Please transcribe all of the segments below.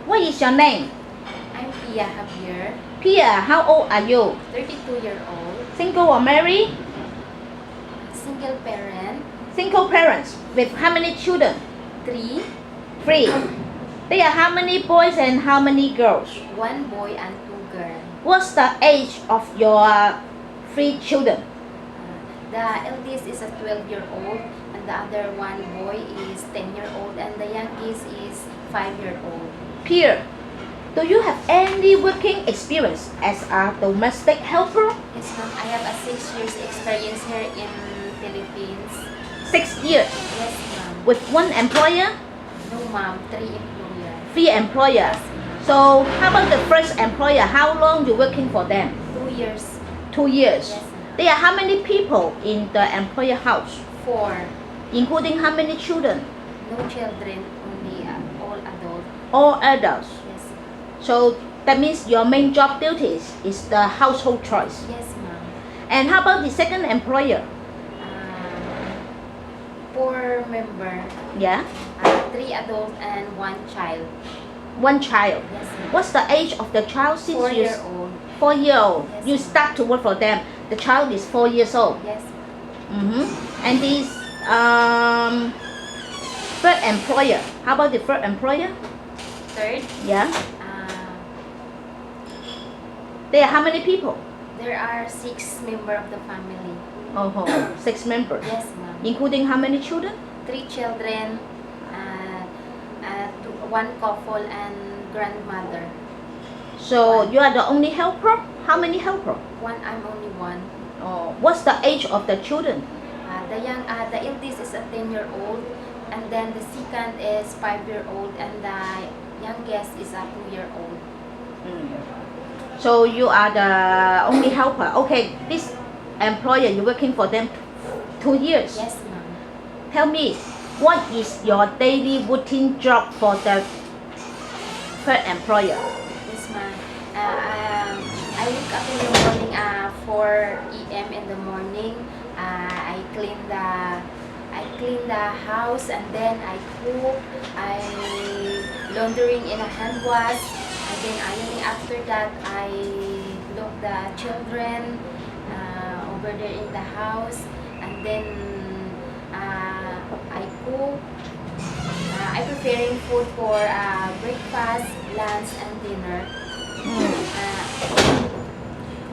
What is your name? I'm Pia Javier, Pia, how old are you? 32-year-old, Single or married? single parent, Single parents with how many children? 3, 3. There are how many boys and how many girls? 1 boy and 2 girls. What's the age of your 3 children? The eldest is a 12-year-old and the other one boy is 10-year-old and the youngest is 5-year-old. Pia, do you have any working experience as a domestic helper? Yes, ma'am. I have a 6 years experience here in Philippines. 6 years. Yes, ma'am. With one employer? No, ma'am. 3 employers. 3 employers. So how about the first employer? How long you working for them? 2 years. 2 years. Yes, ma'am. There are how many people in the employer house? 4. Including how many children? No children, only all adults. All adults. Yes. So that means your main job duties is the household chores. Yes, ma'am. And how about the second employer? 4 member, Yeah, 3 adults and 1 child. 1 child. Yes, ma'am. What's the age of the child since 4-year-old. 4-year-old? Yes, You ma'am. start to work for them. The child is 4 years old. Yes. And this third employer. How about the third employer? 3rd, Yeah. There are how many people? there are 6 members of the family. Oh, 6 members. Yes, ma'am. Including how many children? 3 children, 1 couple and grandmother. So you are the only helper? How many helper? I'm only one. Oh, what's the age of the children? The eldest is a 10-year-old, and then the second is 5-year-old, and the youngest is a 2-year-old. So you are the only helper. Okay, this employer you're working for them 2 years. Yes, ma'am. Tell me, what is your daily routine job for the third employer? Yes, ma'am. I wake up in the morning 4 a.m. in the morning. I clean the house, and then I cook. I laundering in a hand wash, and then ironing. After that, I look the children over there in the house, and then I cook. I preparing food for breakfast, lunch, and dinner.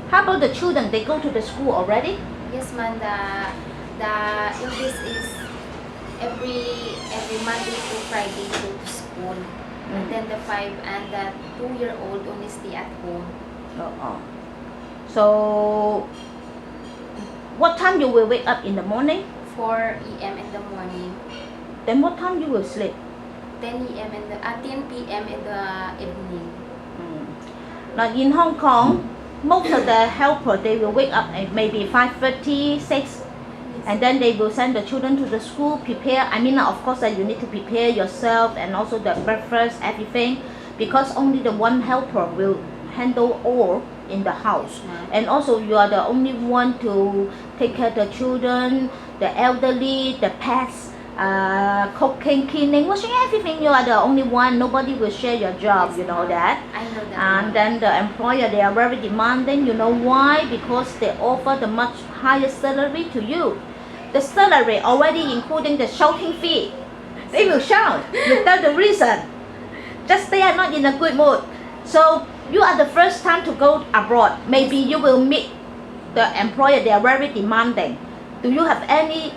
How about the children? They go to the school already? Yes, ma'am. The English is every Monday to Friday go to school, and then the 5 and the 2-year-old only stay at home. So, what time you will wake up in the morning? 4 a.m. in the morning. Then what time you will sleep? 10 p.m. in the evening. Like in Hong Kong, most of the helper they will wake up at maybe 5:30, 6, and then they will send the children to the school, prepare. I mean, of course, you need to prepare yourself and also the breakfast, everything, because only the one helper will handle all in the house. And also you are the only one to take care of the children, the elderly, the pets, cooking, cleaning, washing, everything. You are the only one. Nobody will share your job. Yes, You know ma'am. that. I know that. And then the employer, they are very demanding. You know why? Because they offer the much higher salary to you. The salary already including the shouting fee. They will shout without the reason. Just they are not in a good mood. So you are the first time to go abroad. Maybe you will meet the employer. They are very demanding. Do you have any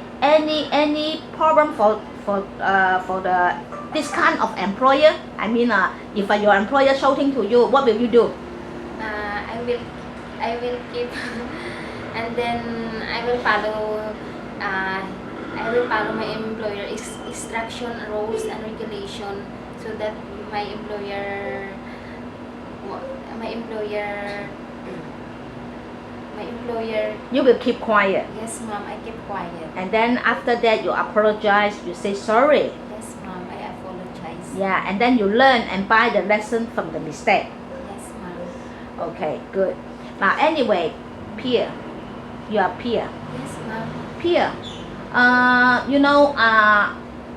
problem for the this kind of employer? I mean, if your employer shouting to you, what will you do? I will keep and then I will follow my employer instruction, rules and regulation, so that my employer You will keep quiet. Yes, ma'am, I keep quiet. And then after that, you apologize. You say sorry. Yes, ma'am, I apologize. Yeah, and then you learn and buy the lesson from the mistake. Yes, ma'am. Okay, good. Now, anyway, Pia, you are Pia. Yes, ma'am. Pia, you know,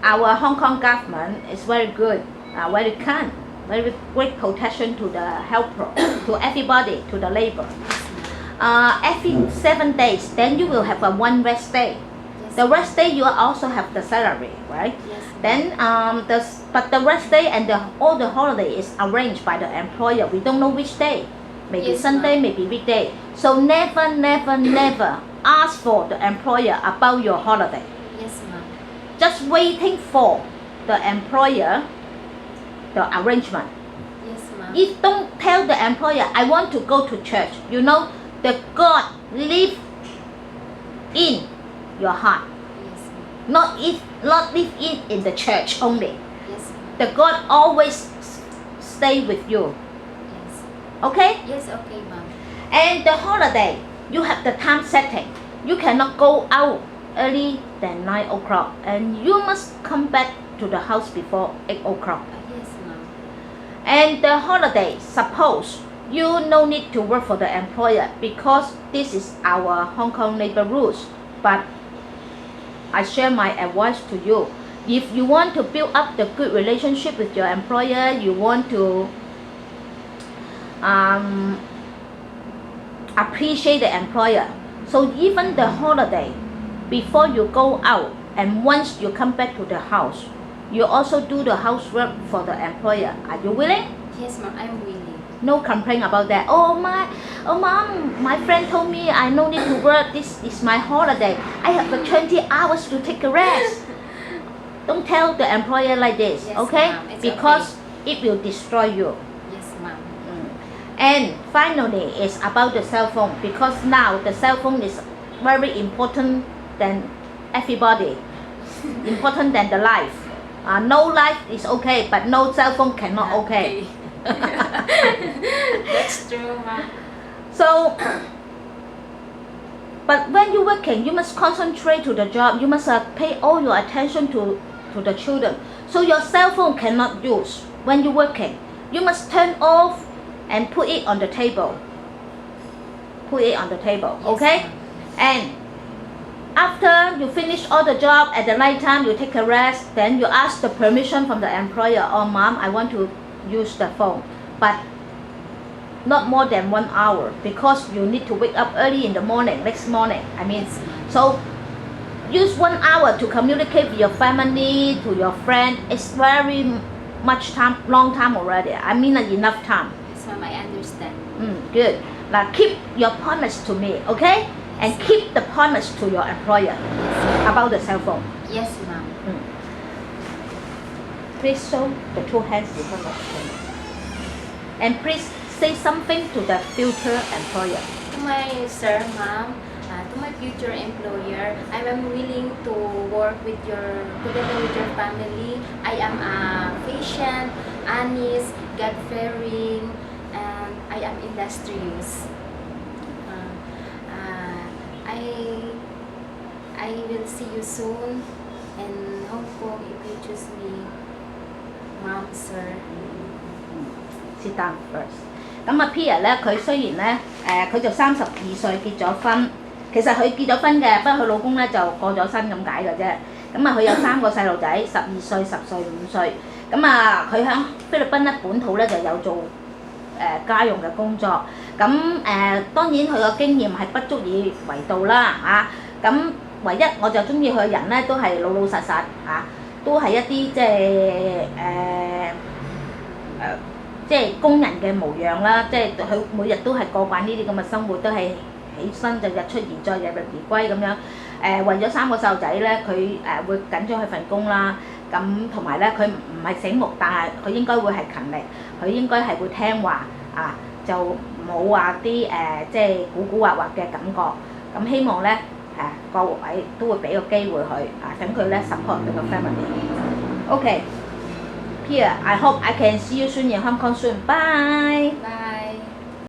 our Hong Kong government is very good, very kind. very great protection to the helper, to everybody, to the labor. Every 7 days, then you will have a one rest day. Yes, The rest day you also have the salary, right? Yes. Then but the rest day and all the holiday is arranged by the employer. We don't know which day. Maybe Yes, Sunday, ma'am. maybe weekday. So never ask for the employer about your holiday. Yes, ma'am. Just waiting for the employer, the arrangement. Yes, ma'am. If don't tell the employer, I want to go to church. You know, the God live in your heart. Yes, ma'am. Not live in the church only. Yes, ma'am. The God always stay with you. Yes. Okay? Yes, okay, ma'am. And the holiday, you have the time setting. You cannot go out early than 9 o'clock, and you must come back to the house before 8 o'clock. Yes, ma'am. And the holiday, suppose you no need to work for the employer because this is our Hong Kong labor rules. But I share my advice to you. If you want to build up the good relationship with your employer, you want to appreciate the employer. So even the holiday, before you go out and once you come back to the house, you also do the housework for the employer. Are you willing? Yes, ma'am. I'm willing. No complaint about that. Oh mom, my friend told me I no need to work. This is my holiday. I have 20 hours to take a rest. Don't tell the employer like this, Yes, okay? ma'am. It's Because it will destroy you. Yes, ma'am. And finally, it's about the cell phone, because now the cell phone is very important than everybody, important than the life. No life is okay, but no cell phone cannot okay. That's true, ma'am. So, but when you're working, you must concentrate to the job. You must pay all your attention to the children. So your cell phone cannot use when you're working. You must turn off and put it on the table. Put it on the table, Yes, okay? ma'am. And after you finish all the job at the night time, you take a rest, then you ask the permission from the employer. Oh mom, I want to use the phone, but not more than 1 hour, because you need to wake up early in the morning, next morning. I mean, Yes, ma'am. so use 1 hour to communicate with your family, to your friend. It's very much time, long time already. I mean, enough time. Yes, ma'am. I understand. Good. Now keep your promise to me, okay? And keep the promise to your employer about the cell phone. Yes, ma'am. Please show the two hands in front of you. And please say something to the future employer. To my sir, ma'am, to my future employer, I am willing to work with together with your family. I am patient, honest, God-fearing, and I am industrious. I will see you soon in Hong Kong if you choose me, ma'am, sir. Sit down first. 咁啊 Pia 咧，佢雖然咧佢就32歲結咗婚，其實佢結咗婚嘅，不過佢老公咧就過咗身咁解嘅啫。咁啊佢有3個細路仔，12歲、10歲、5歲。咁啊佢喺菲律賓咧本土咧就有做家用嘅工作。咁當然佢個經驗係不足以為道啦嚇。咁唯一我就中意佢嘅人咧都係老老實實嚇，都係一啲即係工人嘅模樣啦，即係佢每日都係過慣呢啲咁嘅生活，都係起身就日出而作，日而歸咁樣。為咗3個細路仔咧，佢會緊張佢份工啦。咁同埋咧，佢唔係醒目，但係佢應該會係勤力，佢應該係會聽話啊，就冇話啲即係古惑嘅感覺。咁希望咧各位都會俾個機會佢等佢咧 support 佢個 family。OK。Here, I hope I can see you soon in Hong Kong soon. Bye. Bye.